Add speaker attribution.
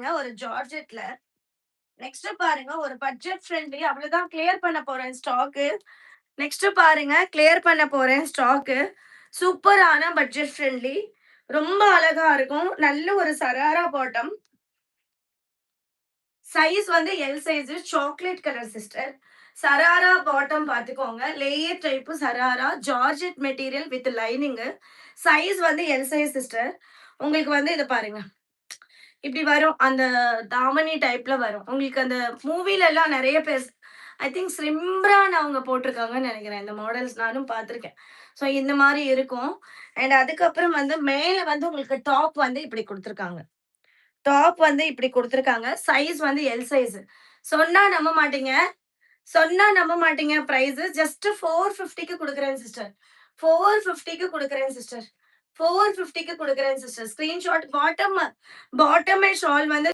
Speaker 1: பாருங்க ஒரு ஜார்ஜெட்ல. நெக்ஸ்ட் பாருங்க ஒரு பட்ஜெட் ஃப்ரெண்ட்லி அவ்வளவுதான் கிளியர் பண்ண போறேன் ஸ்டாக்கு. நெக்ஸ்ட் பாருங்க கிளியர் பண்ண போறேன் ஸ்டாக்கு. சூப்பரான பட்ஜெட் ஃப்ரெண்ட்லி. ரொம்ப அழகா இருக்கும். நல்ல ஒரு சராரா பாட்டம். சைஸ் வந்து L size chocolate colour sister. Sharara bottom பார்த்துக்கோங்க. Layer type sharara georgette material with lining. Size வந்து எல் சைஸ் சிஸ்டர். உங்களுக்கு வந்து இத பாருங்க. இப்படி வரும். அந்த தாவணி டைப்ல வரும். உங்களுக்கு அந்த மூவில எல்லாம் நெறைய பேர் ஐ திங்க் சிம்ரான் அவங்க போட்டிருக்காங்கன்னு நெனைக்கிறேன். இந்த மாடல்ஸ் நானும் பார்த்துருக்கேன். ஸோ இந்த மாரி இருக்கும். அண்ட் அதுக்கப்புறம் வந்து மேல வந்து உங்களுக்கு டாப் வந்து இப்படி குடுத்துருக்காங்க. டாப் வந்து இப்படி குடுத்துருக்காங்க. சைஸ் வந்து எல் சைஸ். சொன்னா நம்ப மாட்டீங்க. சொன்னா நம்ப மாட்டீங்க பிரைஸ் ஜஸ்ட் 450க்கு குடுக்குறேன் சிஸ்டர். 450க்கு குடுக்குறேன் சிஸ்டர். 450க்கு குடுக்குறேன் sister. Screenshot bottom bottom and shawl வந்து